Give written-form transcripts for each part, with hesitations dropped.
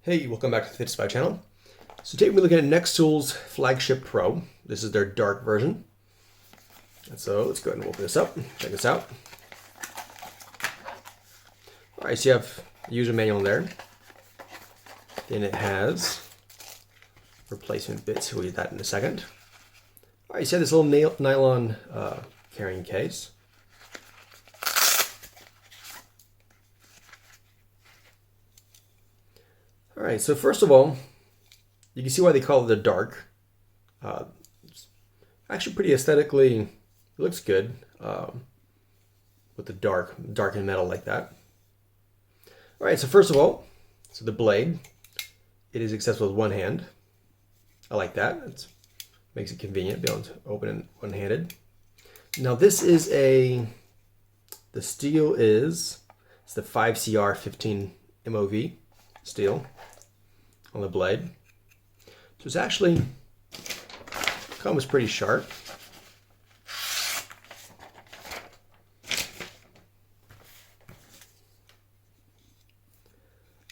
Hey, welcome back to the Fit channel. So today we're looking at Nextool's Flagship Pro. This is their dark version. And so let's go ahead and open this up. Check this out. All right, so you have the user manual there. Then it has replacement bits. We'll get that in a second. All right, so you have this little nylon carrying case. All right, so first of all, you can see why they call it the dark. Actually pretty aesthetically, it looks good with the dark and metal like that. All right, so first of all, so the blade, it is accessible with one hand. I like that. It makes it convenient to be able to open it one-handed. Now this is the steel it's the 5CR 15 MOV steel on the blade. So it's actually comes pretty sharp.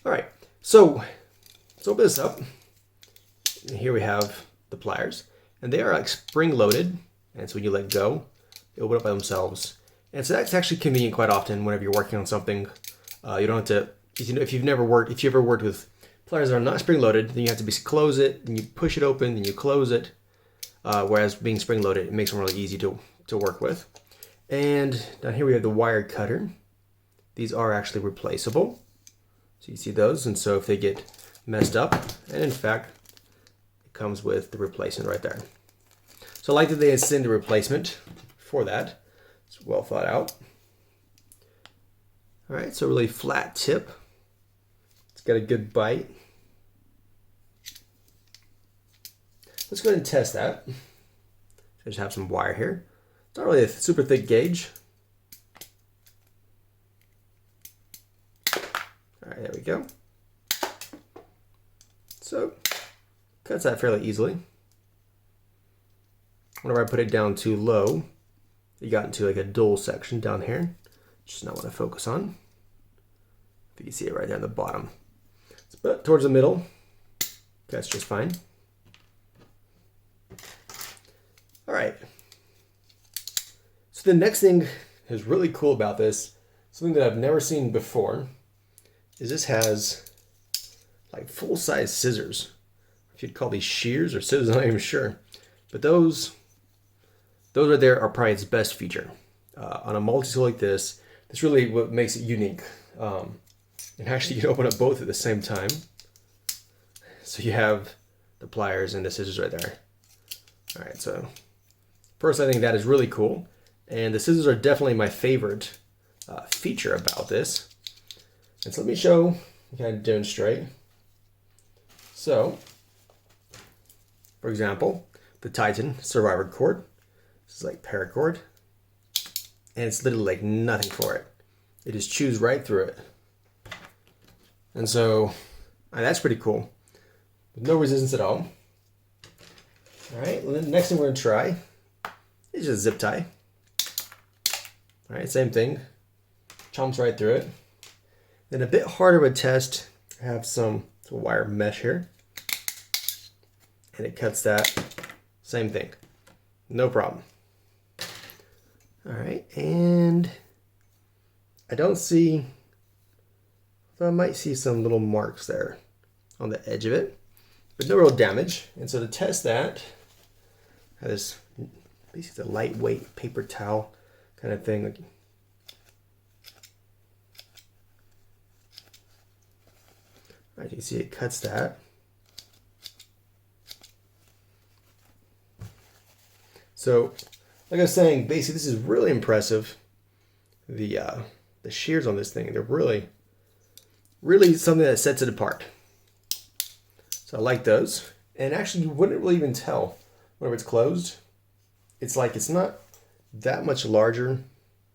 All right, so let's open this up. And here we have the pliers, and they are like spring-loaded, and so when you let go, they open up by themselves. And so that's actually convenient quite often whenever you're working on something. You don't have to, if you've ever worked with pliers that are not spring-loaded, then you have to close it, and you push it open, and you close it. Whereas being spring-loaded, it makes them really easy to work with. And down here we have the wire cutter. These are actually replaceable. So you see those, and so if they get messed up, and in fact, it comes with the replacement right there. So I like that they send the replacement for that. It's well thought out. All right, so really flat tip. It's got a good bite. Let's go ahead and test that. I just have some wire here. It's not really a super thick gauge. All right, there we go. So, cuts that fairly easily. Whenever I put it down too low, you got into like a dull section down here, which is not what I focus on. If you can see it right there on the bottom. But towards the middle, that's just fine. All right. So the next thing is really cool about this, something that I've never seen before, is this has like full-size scissors. If you'd call these shears or scissors, I'm not even sure. But those right there are probably its best feature. On a multi-tool like this really what makes it unique. And actually you can open up both at the same time. So you have the pliers and the scissors right there. All right, so first I think that is really cool. And the scissors are definitely my favorite feature about this. And so let me show, kind of demonstrate. So, for example, the Titan Survivor cord. This is like paracord. And it's literally like nothing for it. It just chews right through it. And so, that's pretty cool. With no resistance at all. All right, well, the next thing we're gonna try is just zip tie. All right, same thing. Chomps right through it. Then a bit harder of a test, I have some wire mesh here. And it cuts that, same thing. No problem. All right, and I don't see, I might see some little marks there on the edge of it, but no real damage. And so to test that, I have this basically a lightweight paper towel kind of thing. Right, you can see it cuts that. So, like I was saying, basically this is really impressive. The shears on this thing, they're really something that sets it apart. So I like those. And actually you wouldn't really even tell whenever it's closed. It's like it's not that much larger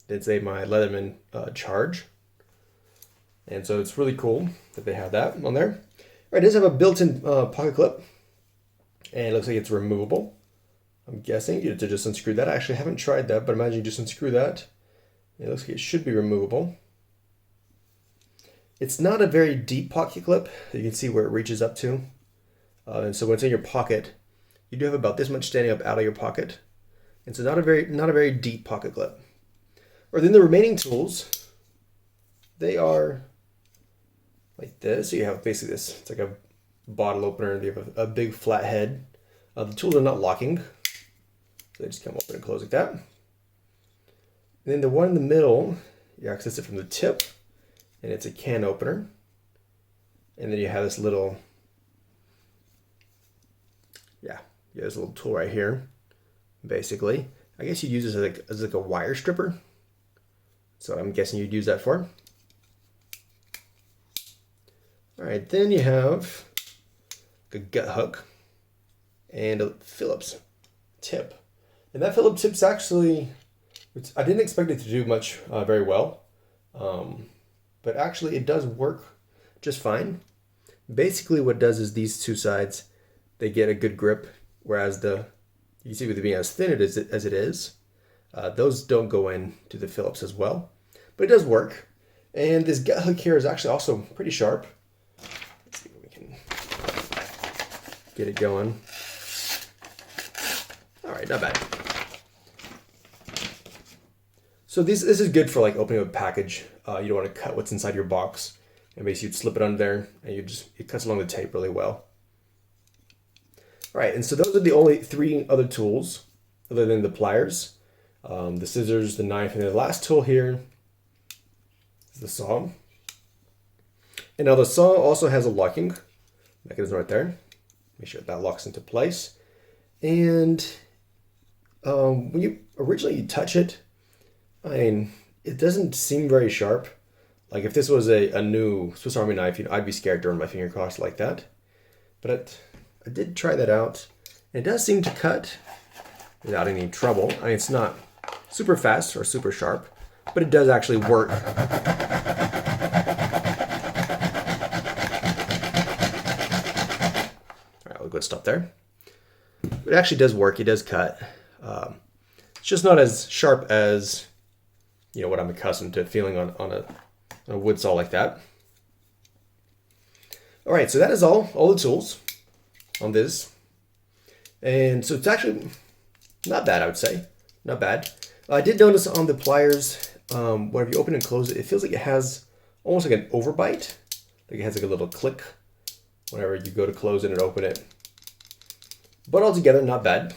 than say my Leatherman Charge. And so it's really cool that they have that on there. All right, it does have a built-in pocket clip. And it looks like it's removable. I'm guessing you have to just unscrew that. I actually haven't tried that, but imagine you just unscrew that. It looks like it should be removable. It's not a very deep pocket clip. You can see where it reaches up to. And so when it's in your pocket, you do have about this much standing up out of your pocket. And so not a very deep pocket clip. Or then the remaining tools, they are like this. So you have basically this, it's like a bottle opener. You have a big flat head. The tools are not locking. So they just come open and close like that. And then the one in the middle, you access it from the tip, and it's a can opener. And then you have this little, this little tool right here, basically. I guess you'd use this as like a wire stripper. So I'm guessing you'd use that for. All right, then you have a gut hook and a Phillips tip. And that Phillips tip's actually, I didn't expect it to do much very well, but actually it does work just fine. Basically what it does is these two sides, they get a good grip, whereas you can see with it being as thin as it is, those don't go into the Phillips as well, but it does work. And this gut hook here is actually also pretty sharp. Let's see if we can get it going. All right, not bad. So this is good for like opening a package. You don't want to cut what's inside your box, and basically you'd slip it under there, and it cuts along the tape really well. All right, and so those are the only 3 other tools other than the pliers, the scissors, the knife, and the last tool here is the saw. And now the saw also has a locking mechanism right there. Make sure that locks into place. And when you originally touch it, I mean, it doesn't seem very sharp. Like if this was a new Swiss Army knife, I'd be scared to run my finger across like that. But I did try that out. It does seem to cut without any trouble. I mean, it's not super fast or super sharp, but it does actually work. All right, we'll go stop there. It actually does work. It does cut. It's just not as sharp as what I'm accustomed to feeling on a wood saw like that. All right, so that is all the tools on this. And so it's actually not bad, I would say. Not bad. I did notice on the pliers, whenever you open and close it, it feels like it has almost like an overbite. Like it has like a little click whenever you go to close it and open it. But altogether, not bad.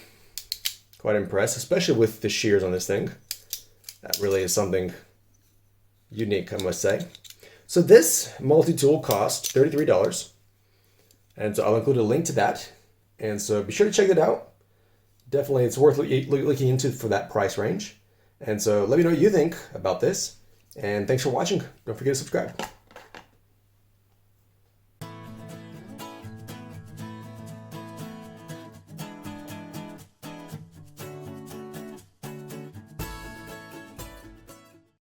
Quite impressed, especially with the shears on this thing. That really is something unique, I must say. So this multi-tool cost $33. And so I'll include a link to that. And so be sure to check it out. Definitely, it's worth looking into for that price range. And so let me know what you think about this. And thanks for watching. Don't forget to subscribe.